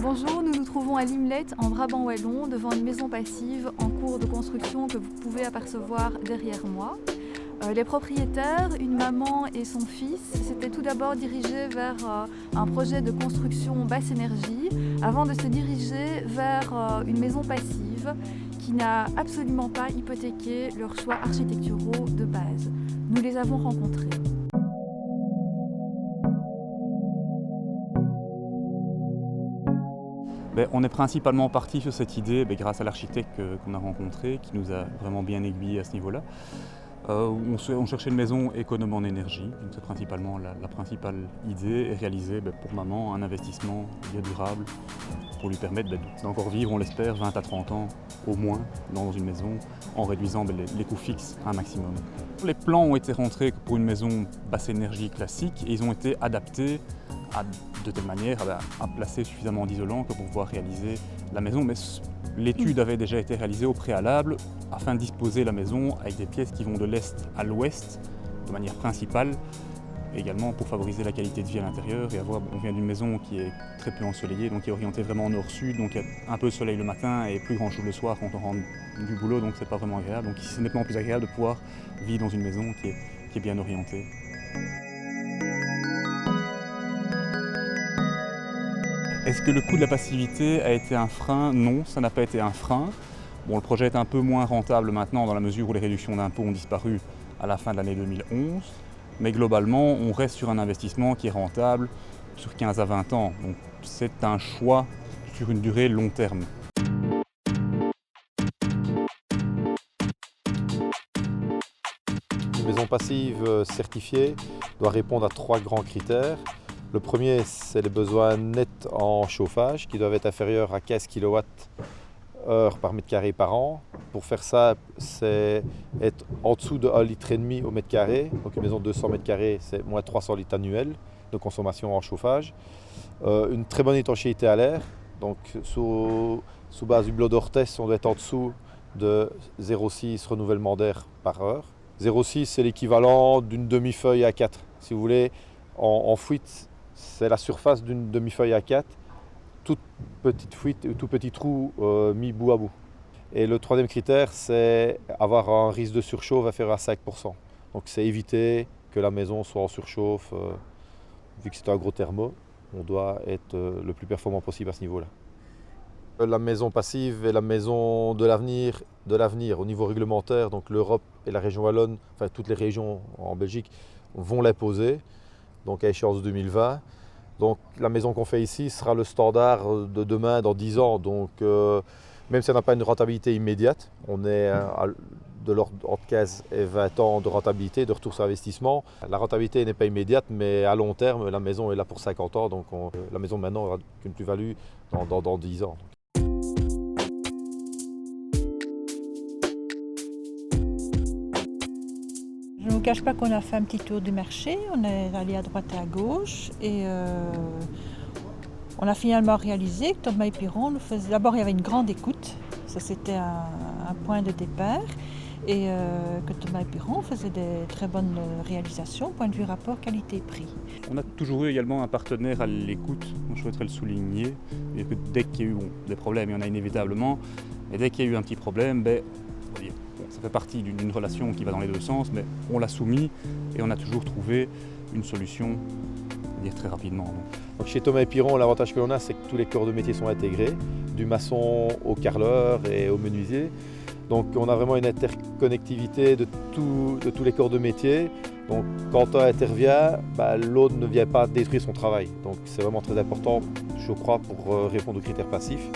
Bonjour, nous nous trouvons à Limlet, en Brabant wallon, devant une maison passive en cours de construction que vous pouvez apercevoir derrière moi. Les propriétaires, une maman et son fils, s'étaient tout d'abord dirigés vers un projet de construction basse énergie avant de se diriger vers une maison passive qui n'a absolument pas hypothéqué leurs choix architecturaux de base. Nous les avons rencontrés. On est principalement parti sur cette idée grâce à l'architecte qu'on a rencontré, qui nous a vraiment bien aiguillés à ce niveau-là. On cherchait une maison économe en énergie, c'est principalement la principale idée, et réaliser pour maman un investissement durable pour lui permettre d'encore vivre, on l'espère, 20 à 30 ans au moins dans une maison en réduisant les coûts fixes un maximum. Les plans ont été rentrés pour une maison basse énergie classique et ils ont été adaptés de telle manière à placer suffisamment d'isolant pour pouvoir réaliser la maison. Mais l'étude avait déjà été réalisée au préalable afin de disposer la maison avec des pièces qui vont de l'est à l'ouest de manière principale, également pour favoriser la qualité de vie à l'intérieur. Et on vient d'une maison qui est très peu ensoleillée, donc qui est orientée vraiment nord-sud, donc il y a un peu de soleil le matin et plus grand chose le soir quand on rentre du boulot, donc c'est pas vraiment agréable. Donc ici c'est nettement plus agréable de pouvoir vivre dans une maison qui est bien orientée. Est-ce que le coût de la passivité a été un frein? Non, ça n'a pas été un frein. Le projet est un peu moins rentable maintenant dans la mesure où les réductions d'impôts ont disparu à la fin de l'année 2011. Mais globalement, on reste sur un investissement qui est rentable sur 15 à 20 ans. Donc c'est un choix sur une durée long terme. Une maison passive certifiée doit répondre à 3 grands critères. Le premier, c'est les besoins nets en chauffage qui doivent être inférieurs à 15 kWh par mètre carré par an. Pour faire ça, c'est être en dessous de 1,5 litre au mètre carré. Donc une maison de 200 mètres carrés, c'est moins 300 litres annuels de consommation en chauffage. Une très bonne étanchéité à l'air. Donc sous base du bloc d'Orthez, on doit être en dessous de 0,6 renouvellement d'air par heure. 0,6, c'est l'équivalent d'une demi-feuille A4. Si vous voulez, en fuite, c'est la surface d'une demi-feuille A4, toute petite fuite, tout petit trou mis bout à bout. Et le troisième critère, c'est avoir un risque de surchauffe inférieur à 5%. Donc c'est éviter que la maison soit en surchauffe. Vu que c'est un gros thermo, on doit être le plus performant possible à ce niveau-là. La maison passive est la maison de l'avenir au niveau réglementaire. Donc l'Europe et la région wallonne, enfin toutes les régions en Belgique, vont l'imposer. Donc à échéance 2020. Donc la maison qu'on fait ici sera le standard de demain, dans 10 ans. Donc même si on n'a pas une rentabilité immédiate, on est de l'ordre entre 15 et 20 ans de rentabilité, de retour sur investissement. La rentabilité n'est pas immédiate, mais à long terme, la maison est là pour 50 ans. Donc la maison maintenant aura une plus-value dans 10 ans. Je ne vous cache pas qu'on a fait un petit tour du marché, on est allé à droite et à gauche et on a finalement réalisé que Thomas et Piron nous faisait... D'abord il y avait une grande écoute, ça c'était un point de départ et que Thomas et Piron faisait des très bonnes réalisations point de vue rapport qualité-prix. On a toujours eu également un partenaire à l'écoute, je souhaiterais le souligner, et que dès qu'il y a eu des problèmes, il y en a inévitablement, et dès qu'il y a eu un petit problème, ça fait partie d'une relation qui va dans les deux sens, mais on l'a soumis et on a toujours trouvé une solution très rapidement. Donc chez Thomas et Piron, l'avantage que l'on a, c'est que tous les corps de métier sont intégrés, du maçon au carreleur et au menuisier. Donc on a vraiment une interconnectivité de tous les corps de métier. Donc quand un intervient, l'autre ne vient pas détruire son travail. Donc c'est vraiment très important, je crois, pour répondre aux critères passifs.